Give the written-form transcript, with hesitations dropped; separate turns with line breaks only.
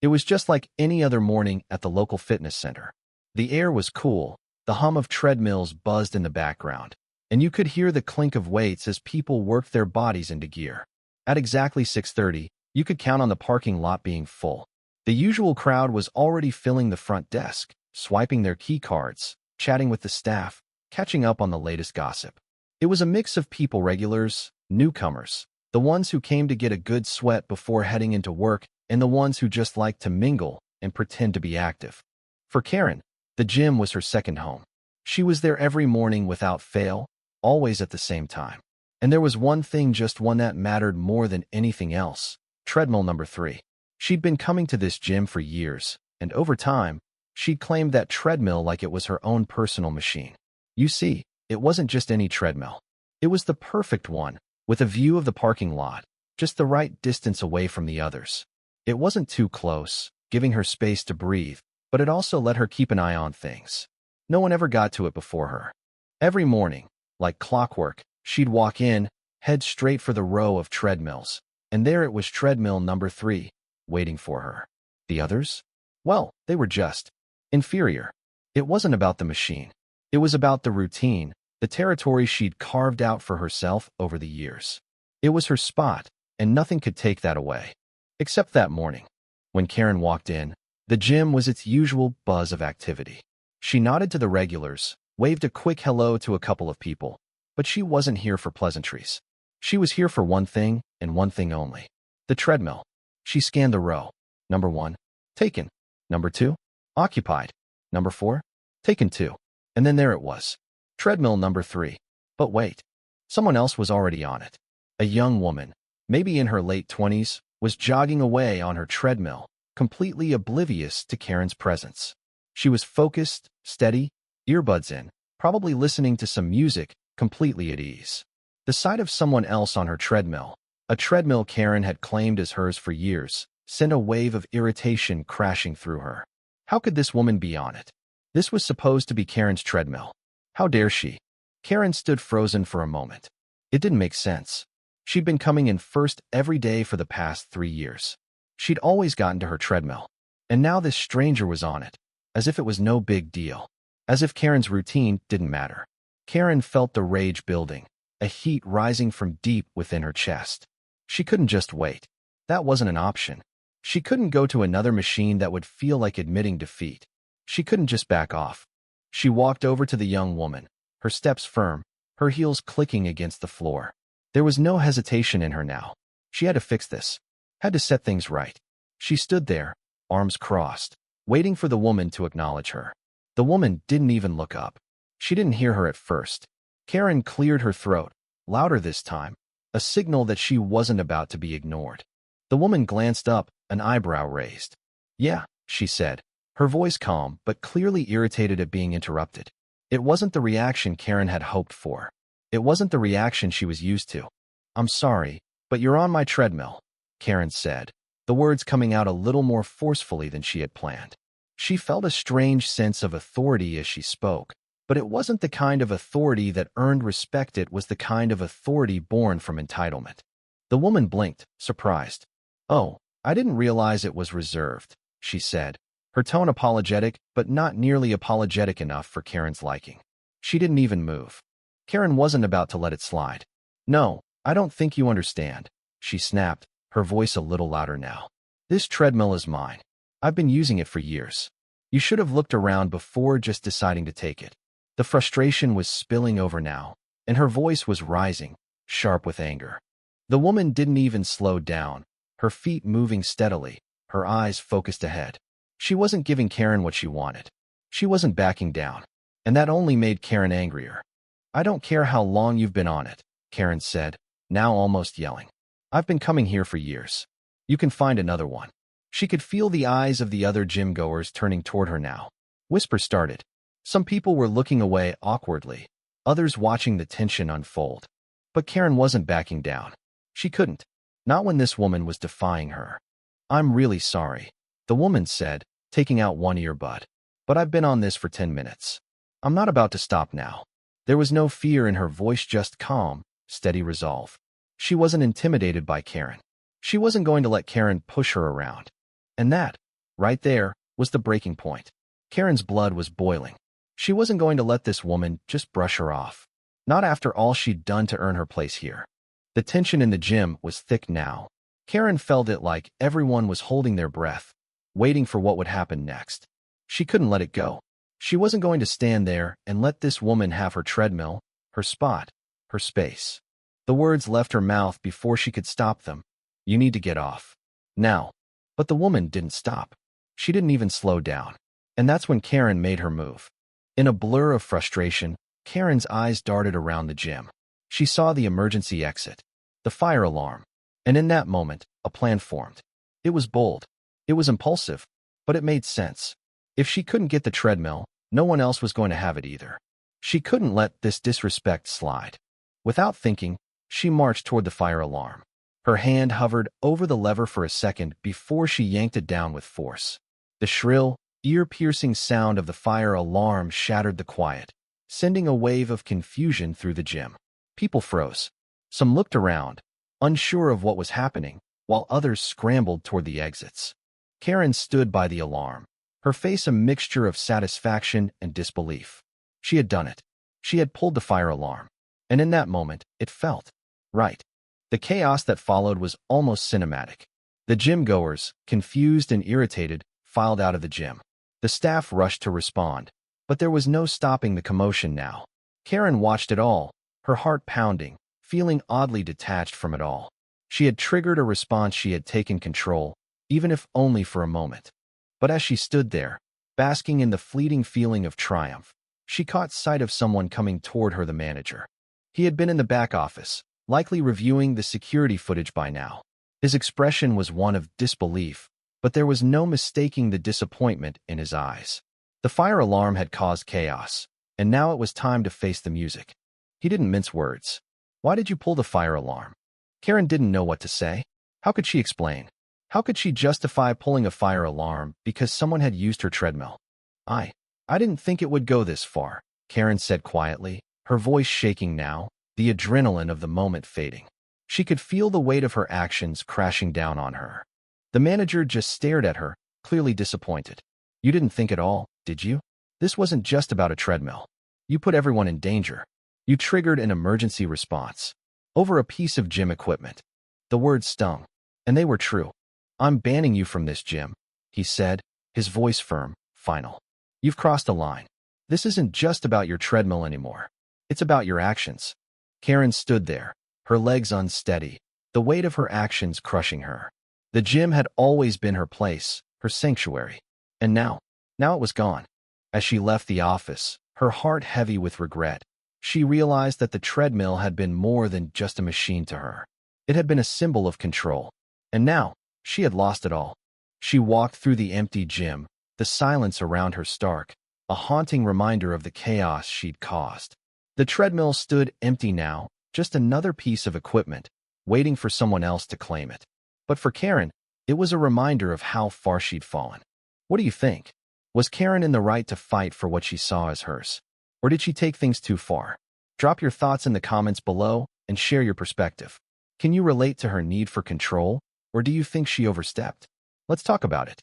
It was just like any other morning at the local fitness center. The air was cool, the hum of treadmills buzzed in the background, and you could hear the clink of weights as people worked their bodies into gear. At exactly 6:30, you could count on the parking lot being full. The usual crowd was already filling the front desk, swiping their key cards, chatting with the staff, catching up on the latest gossip. It was a mix of people, regulars, newcomers, the ones who came to get a good sweat before heading into work, and the ones who just liked to mingle and pretend to be active. For Karen, the gym was her second home. She was there every morning without fail, always at the same time. And there was one thing, just one, that mattered more than anything else: treadmill number 3. She'd been coming to this gym for years, and over time, she'd claimed that treadmill like it was her own personal machine. You see, it wasn't just any treadmill. It was the perfect one, with a view of the parking lot, just the right distance away from the others. It wasn't too close, giving her space to breathe, but it also let her keep an eye on things. No one ever got to it before her. Every morning, like clockwork, she'd walk in, head straight for the row of treadmills, and there it was, treadmill number 3, waiting for her. The others? Well, they were just inferior. It wasn't about the machine. It was about the routine, the territory she'd carved out for herself over the years. It was her spot, and nothing could take that away. Except that morning. When Karen walked in, the gym was its usual buzz of activity. She nodded to the regulars, waved a quick hello to a couple of people, but she wasn't here for pleasantries. She was here for one thing, and one thing only: the treadmill. She scanned the row. Number 1, taken. Number 2, occupied. Number 4, taken too. And then there it was, treadmill number 3. But wait, someone else was already on it. A young woman, maybe in her late 20s, was jogging away on her treadmill, completely oblivious to Karen's presence. She was focused, steady, earbuds in, probably listening to some music, completely at ease. The sight of someone else on her treadmill, a treadmill Karen had claimed as hers for years, sent a wave of irritation crashing through her. How could this woman be on it? This was supposed to be Karen's treadmill. How dare she? Karen stood frozen for a moment. It didn't make sense. She'd been coming in first every day for the past 3 years. She'd always gotten to her treadmill. And now this stranger was on it, as if it was no big deal. As if Karen's routine didn't matter. Karen felt the rage building, a heat rising from deep within her chest. She couldn't just wait. That wasn't an option. She couldn't go to another machine that would feel like admitting defeat. She couldn't just back off. She walked over to the young woman, her steps firm, her heels clicking against the floor. There was no hesitation in her now. She had to fix this. Had to set things right. She stood there, arms crossed, waiting for the woman to acknowledge her. The woman didn't even look up. She didn't hear her at first. Karen cleared her throat, louder this time, a signal that she wasn't about to be ignored. The woman glanced up, an eyebrow raised. "Yeah," she said, her voice calm but clearly irritated at being interrupted. It wasn't the reaction Karen had hoped for. It wasn't the reaction she was used to. "I'm sorry, but you're on my treadmill," Karen said, the words coming out a little more forcefully than she had planned. She felt a strange sense of authority as she spoke, but it wasn't the kind of authority that earned respect. It was the kind of authority born from entitlement. The woman blinked, surprised. "Oh, I didn't realize it was reserved," she said, her tone apologetic, but not nearly apologetic enough for Karen's liking. She didn't even move. Karen wasn't about to let it slide. "No, I don't think you understand," she snapped, her voice a little louder now. "This treadmill is mine. I've been using it for years. You should have looked around before just deciding to take it." The frustration was spilling over now, and her voice was rising, sharp with anger. The woman didn't even slow down, her feet moving steadily, her eyes focused ahead. She wasn't giving Karen what she wanted. She wasn't backing down, and that only made Karen angrier. "I don't care how long you've been on it," Karen said, now almost yelling. "I've been coming here for years. You can find another one." She could feel the eyes of the other gym-goers turning toward her now. Whispers started. Some people were looking away awkwardly, others watching the tension unfold. But Karen wasn't backing down. She couldn't. Not when this woman was defying her. "I'm really sorry," the woman said, taking out one earbud. "But I've been on this for 10 minutes. I'm not about to stop now." There was no fear in her voice, just calm, steady resolve. She wasn't intimidated by Karen. She wasn't going to let Karen push her around. And that Right there was the breaking point. Karen's blood was boiling. She wasn't going to let this woman just brush her off. Not after all she'd done to earn her place here. The tension in the gym was thick now. Karen felt it like everyone was holding their breath, waiting for what would happen next. She couldn't let it go. She wasn't going to stand there and let this woman have her treadmill, her spot, her space. The words left her mouth before she could stop them. You need to get off. Now. But the woman didn't stop. She didn't even slow down. And that's when Karen made her move. In a blur of frustration, Karen's eyes darted around the gym. She saw the emergency exit, the fire alarm, and in that moment, a plan formed. It was bold. It was impulsive, but it made sense. If she couldn't get the treadmill, no one else was going to have it either. She couldn't let this disrespect slide. Without thinking, she marched toward the fire alarm. Her hand hovered over the lever for a second before she yanked it down with force. The shrill, ear-piercing sound of the fire alarm shattered the quiet, sending a wave of confusion through the gym. People froze. Some looked around, unsure of what was happening, while others scrambled toward the exits. Karen stood by the alarm, her face a mixture of satisfaction and disbelief. She had done it. She had pulled the fire alarm. And in that moment, it felt right. The chaos that followed was almost cinematic. The gym-goers, confused and irritated, filed out of the gym. The staff rushed to respond, but there was no stopping the commotion now. Karen watched it all, her heart pounding, feeling oddly detached from it all. She had triggered a response, she had taken control, even if only for a moment. But as she stood there, basking in the fleeting feeling of triumph, she caught sight of someone coming toward her, the manager. He had been in the back office, likely reviewing the security footage by now. His expression was one of disbelief, but there was no mistaking the disappointment in his eyes. The fire alarm had caused chaos, and now it was time to face the music. He didn't mince words. Why did you pull the fire alarm? Karen didn't know what to say. How could she explain? How could she justify pulling a fire alarm because someone had used her treadmill? I didn't think it would go this far, Karen said quietly, her voice shaking now, the adrenaline of the moment fading. She could feel the weight of her actions crashing down on her. The manager just stared at her, clearly disappointed. You didn't think at all, did you? This wasn't just about a treadmill. You put everyone in danger. You triggered an emergency response. Over a piece of gym equipment. The words stung. And they were true. I'm banning you from this gym, he said, his voice firm, final. You've crossed a line. This isn't just about your treadmill anymore. It's about your actions. Karen stood there, her legs unsteady, the weight of her actions crushing her. The gym had always been her place, her sanctuary. And now it was gone. As she left the office, her heart heavy with regret, she realized that the treadmill had been more than just a machine to her. It had been a symbol of control. And now, she had lost it all. She walked through the empty gym, the silence around her stark, a haunting reminder of the chaos she'd caused. The treadmill stood empty now, just another piece of equipment, waiting for someone else to claim it. But for Karen, it was a reminder of how far she'd fallen. What do you think? Was Karen in the right to fight for what she saw as hers? Or did she take things too far? Drop your thoughts in the comments below and share your perspective. Can you relate to her need for control, or do you think she overstepped? Let's talk about it.